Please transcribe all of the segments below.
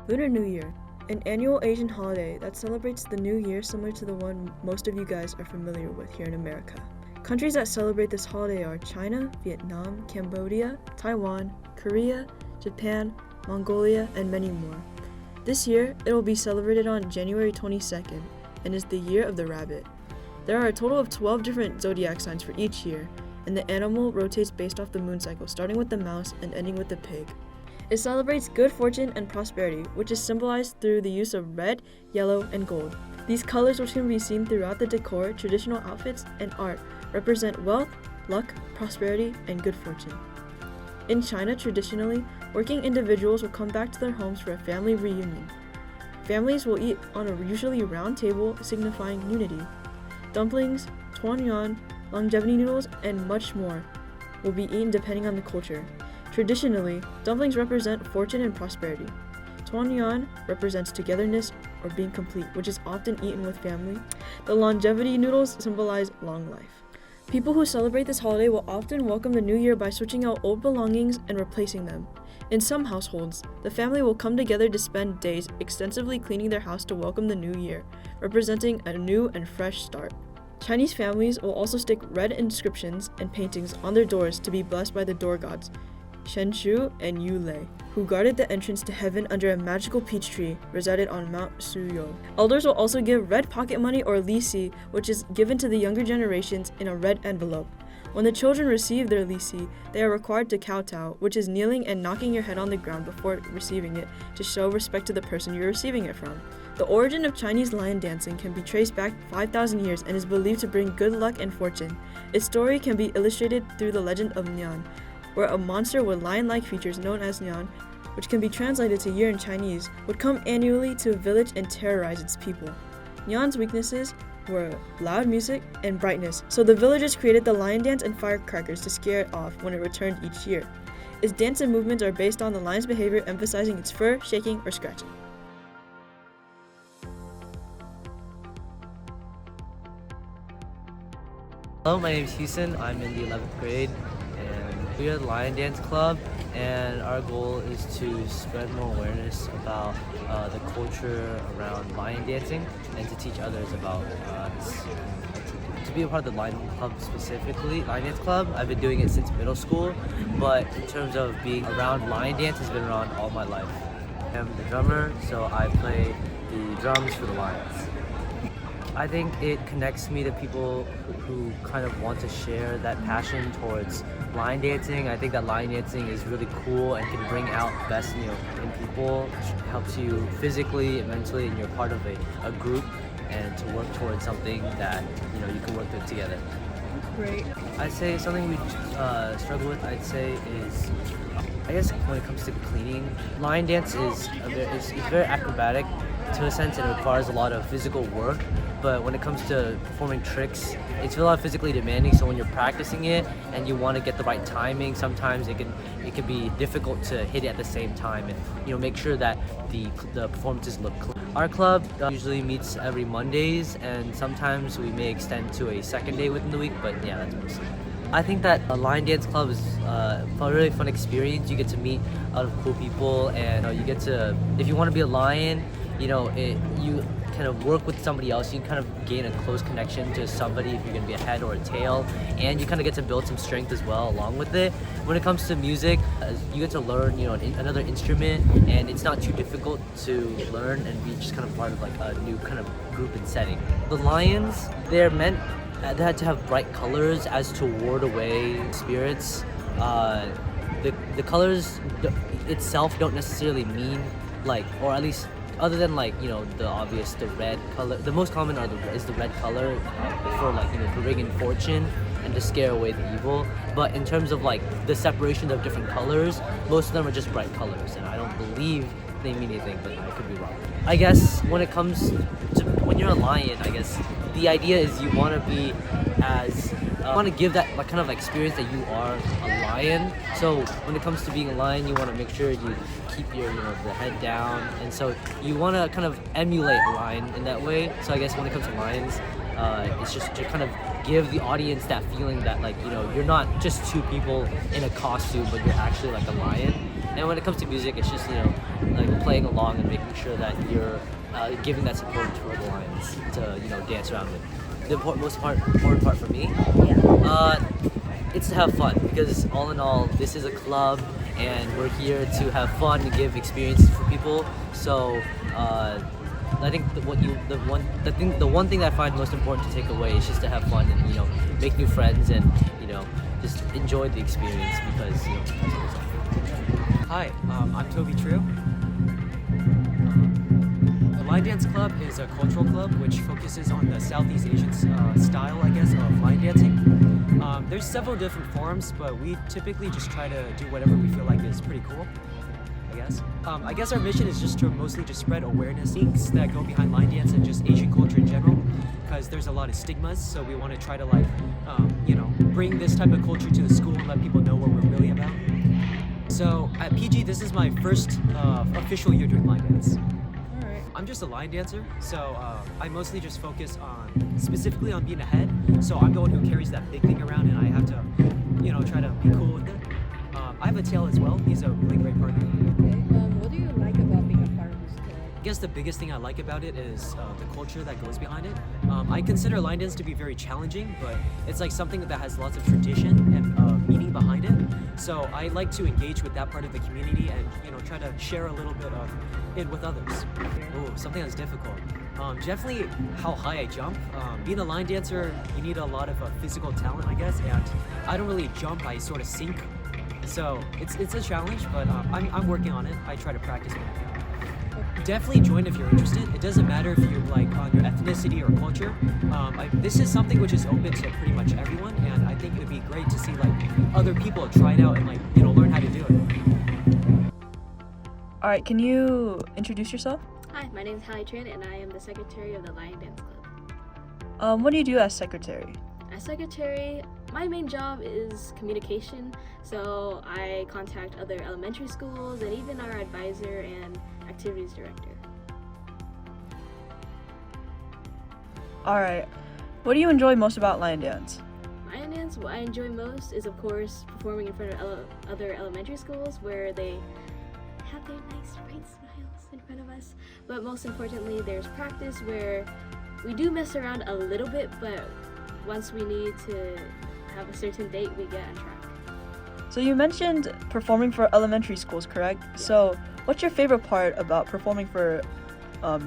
Lunar New Year, an annual Asian holiday that celebrates the new year similar to the one most of you guys are familiar with here in America. Countries that celebrate this holiday are China, Vietnam, Cambodia, Taiwan, Korea, Japan, Mongolia, and many more. This year, it will be celebrated on January 22nd and is the year of the rabbit. There are a total of 12 different zodiac signs for each year, and the animal rotates based off the moon cycle, starting with the mouse and ending with the pig. It celebrates good fortune and prosperity, which is symbolized through the use of red, yellow, and gold. These colors, which can be seen throughout the decor, traditional outfits, and art, represent wealth, luck, prosperity, and good fortune. In China, traditionally, working individuals will come back to their homes for a family reunion. Families will eat on a usually round table, signifying unity. Dumplings, tuan yuan, longevity noodles, and much more will be eaten depending on the culture. Traditionally, dumplings represent fortune and prosperity. Tuan yuan represents togetherness or being complete, which is often eaten with family. The longevity noodles symbolize long life. People who celebrate this holiday will often welcome the new year by switching out old belongings and replacing them. In some households, the family will come together to spend days extensively cleaning their house to welcome the new year, representing a new and fresh start. Chinese families will also stick red inscriptions and paintings on their doors to be blessed by the door gods, Shen Shu and Yu Lei, who guarded the entrance to heaven under a magical peach tree resided on Mount Suyo. Elders will also give red pocket money or lisi, which is given to the younger generations in a red envelope. When the children receive their lisi, they are required to kowtow, which is kneeling and knocking your head on the ground before receiving it to show respect to the person you're receiving it from. The origin of Chinese lion dancing can be traced back 5,000 years and is believed to bring good luck and fortune. Its story can be illustrated through the legend of Nian, where a monster with lion-like features known as Nian, which can be translated to year in Chinese, would come annually to a village and terrorize its people. Nian's weaknesses were loud music and brightness, so the villagers created the lion dance and firecrackers to scare it off when it returned each year. Its dance and movements are based on the lion's behavior, emphasizing its fur, shaking, or scratching. Hello, my name is Houston. I'm in the 11th grade, and we are the Lion Dance Club, and our goal is to spread more awareness about the culture around lion dancing and to teach others about to be a part of the Lion Club specifically. Lion Dance Club, I've been doing it since middle school, but in terms of being around lion dance, has been around all my life. I'm the drummer, so I play the drums for the Lions. I think it connects me to people who kind of want to share that passion towards line dancing. I think that line dancing is really cool and can bring out the best in people. It helps you physically and mentally, and you're part of a group, and to work towards something that you can work with together. Great. I'd say something we struggle with, I'd say, is I guess when it comes to cleaning, line dance is very acrobatic to a sense, and it requires a lot of physical work. But when it comes to performing tricks, it's a lot physically demanding. So when you're practicing it and you want to get the right timing, sometimes it can be difficult to hit it at the same time, and make sure that the performances look clean. Our club usually meets every Mondays, and sometimes we may extend to a second day within the week. But yeah, that's mostly. I think that a line dance club is a really fun experience. You get to meet a lot of cool people, and you get to, if you want to be a lion, you kind of work with somebody else. You can kind of gain a close connection to somebody if you're going to be a head or a tail, and you kind of get to build some strength as well along with it. When it comes to music, you get to learn another instrument, and it's not too difficult to learn and be just kind of part of like a new kind of group and setting. The lions, they had to have bright colors as to ward away spirits. The colors itself don't necessarily mean or at least other than the obvious, the red color. The most common is the red color for to bring in fortune and to scare away the evil. But in terms of the separation of different colors, most of them are just bright colors, and I don't believe they mean anything, but I could be wrong. I guess when it comes to when you're a lion, I guess the idea is you want to be as want to give that kind of experience that you are a lion. So when it comes to being a lion, you want to make sure you keep your the head down, and so you want to kind of emulate a lion in that way. So I guess when it comes to lions, it's just to kind of give the audience that feeling that you're not just two people in a costume, but you're actually like a lion. And when it comes to music, it's just like playing along and making sure that you're giving that support to the lions to dance around with. The important part for me, it's to have fun, because all in all, this is a club and we're here to have fun and give experiences for people. So I think the one thing that I find most important to take away is just to have fun and make new friends and just enjoy the experience, because that's what it's like. Hi, I'm Toby True. The Line Dance Club is a cultural club which focuses on the Southeast Asian style, I guess, of line dancing. There's several different forms, but we typically just try to do whatever we feel like is pretty cool, I guess. I guess our mission is just to mostly just spread awareness that go behind line dance and just Asian culture in general, because there's a lot of stigmas, so we want to try to bring this type of culture to the school and let people know what we're really about. So at PG, this is my first official year doing line dance. I'm just a line dancer, so I mostly just focus specifically on being a head. So I'm the one who carries that big thing around, and I have to, try to be cool with it. I have a tail as well. He's a really great partner. Okay. What do you like about being a part of this club? I guess the biggest thing I like about it is the culture that goes behind it. I consider line dance to be very challenging, but it's like something that has lots of tradition and meaning behind it. So I like to engage with that part of the community and try to share a little bit of it with others. Oh, something that's difficult. Definitely how high I jump. Being a line dancer, you need a lot of physical talent, I guess, and I don't really jump, I sort of sink. So it's a challenge, but I'm working on it. I try to practice when I can. Definitely join if you're interested. It doesn't matter if you're on your ethnicity or culture. This is something which is open to pretty much everyone, and I think it would be great to see other people try it out and learn how to do it. All right, can you introduce yourself? Hi, my name is Hallie Tran, and I am the secretary of the Line Dance Club. What do you do as secretary? As secretary, my main job is communication, so I contact other elementary schools and even our advisor and activities director. All right, what do you enjoy most about line dance? Line dance, what I enjoy most is, of course, performing in front of other elementary schools where they have their nice bright smiles in front of us. But most importantly, there's practice where we do mess around a little bit, but once we need to have a certain date, we get on track. So you mentioned performing for elementary schools, correct? Yeah. So what's your favorite part about performing for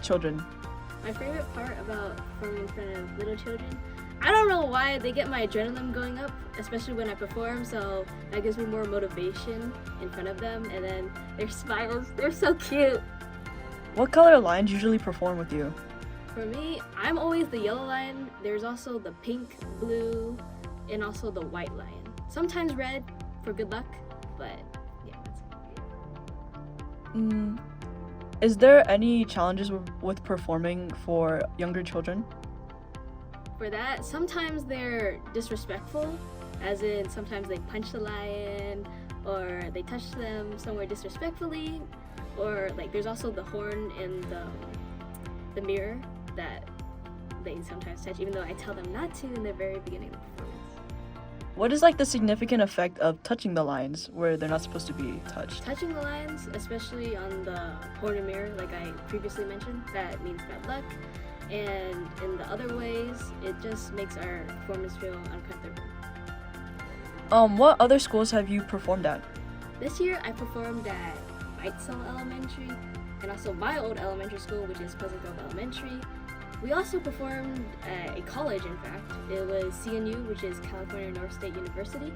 children? My favorite part about performing in front of little children, I don't know why, they get my adrenaline going up, especially when I perform, so that gives me more motivation in front of them, and then their smiles, they're so cute. What color lines usually perform with you? For me, I'm always the yellow lion. There's also the pink, blue, and also the white lion. Sometimes red for good luck, but yeah, that's it. Is there any challenges with performing for younger children? For that, sometimes they're disrespectful, as in sometimes they punch the lion or they touch them somewhere disrespectfully, or there's also the horn and the mirror that they sometimes touch, even though I tell them not to in the very beginning of the performance. What is the significant effect of touching the lions where they're not supposed to be touched? Touching the lions, especially on the horn and mirror, like I previously mentioned, that means bad luck. And in the other ways, it just makes our performance feel uncomfortable. What other schools have you performed at? This year, I performed at Whitesell Elementary, and also my old elementary school, which is Pleasant Grove Elementary. We also performed at a college, in fact. It was CNU, which is California North State University.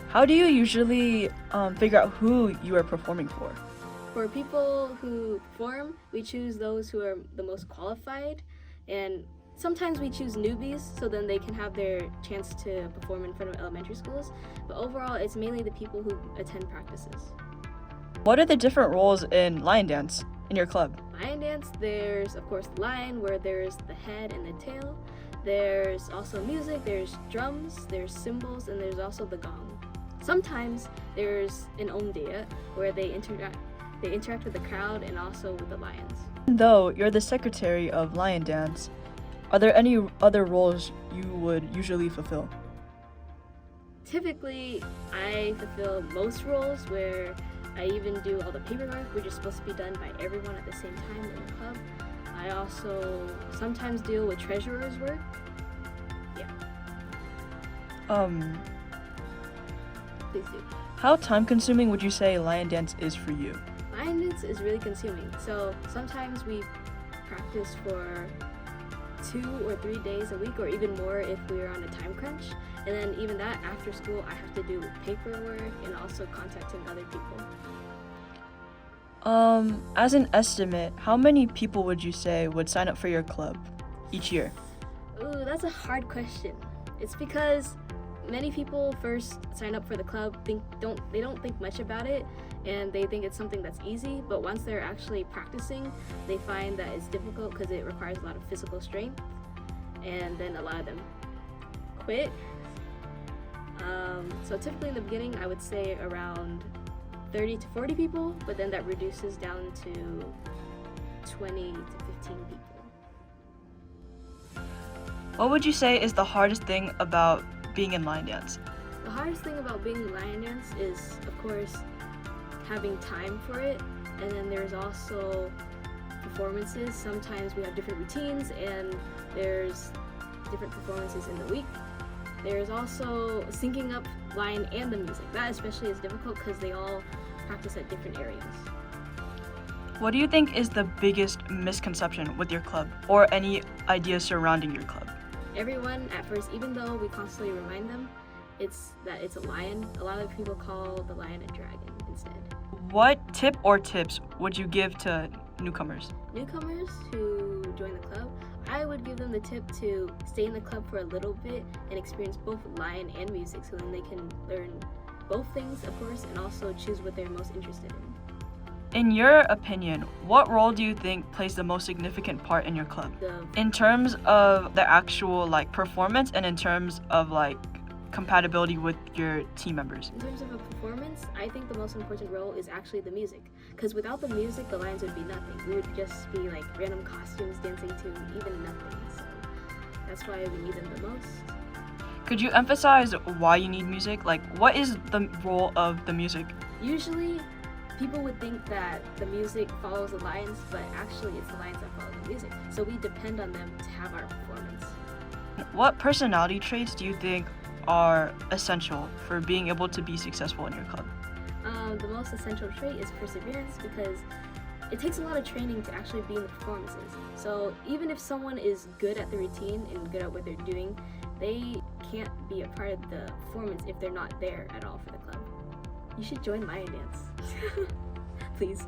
How do you usually figure out who you are performing for? For people who perform, we choose those who are the most qualified, and sometimes we choose newbies so then they can have their chance to perform in front of elementary schools. But overall, it's mainly the people who attend practices. What are the different roles in lion dance in your club? Lion dance, there's of course the lion, where there's the head and the tail. There's also music, there's drums, there's cymbals, and there's also the gong. Sometimes there's an omdia, where they interact with the crowd and also with the lions. Though you're the secretary of lion dance, are there any other roles you would usually fulfill? Typically, I fulfill most roles where I even do all the paperwork, which is supposed to be done by everyone at the same time in the club. I also sometimes deal with treasurer's work. Yeah, please do. How time consuming would you say lion dance is for you? Lion dance is really consuming. So sometimes we practice for 2 or 3 days a week, or even more if we're on a time crunch. And then even that, after school, I have to do paperwork and also contacting other people. As an estimate, how many people would you say would sign up for your club each year? Ooh, that's a hard question. It's because many people first sign up for the club, they don't think much about it, and they think it's something that's easy, but once they're actually practicing, they find that it's difficult because it requires a lot of physical strength, and then a lot of them quit. So typically in the beginning, I would say around 30 to 40 people, but then that reduces down to 20 to 15 people. What would you say is the hardest thing about being in lion dance? The hardest thing about being in lion dance is, of course, having time for it, and then there's also performances. Sometimes we have different routines, and there's different performances in the week. There's also syncing up lion and the music. That especially is difficult because they all practice at different areas. What do you think is the biggest misconception with your club, or any ideas surrounding your club? Everyone at first, even though we constantly remind them it's a lion, a lot of people call the lion a dragon instead. What tip or tips would you give to newcomers? Newcomers who join the club, I would give them the tip to stay in the club for a little bit and experience both lion and music, so then they can learn both things, of course, and also choose what they're most interested in. In your opinion, what role do you think plays the most significant part in your club? In terms of the actual performance, and in terms of compatibility with your team members? In terms of a performance, I think the most important role is actually the music. Because without the music, the lions would be nothing. We would just be random costumes dancing to even nothing. So that's why we need them the most. Could you emphasize why you need music? What is the role of the music? Usually, people would think that the music follows the lions, but actually it's the lions that follow the music. So we depend on them to have our performance. What personality traits do you think are essential for being able to be successful in your club? The most essential trait is perseverance, because it takes a lot of training to actually be in the performances. So even if someone is good at the routine and good at what they're doing, they can't be a part of the performance if they're not there at all for the club. You should join lion dance. Please.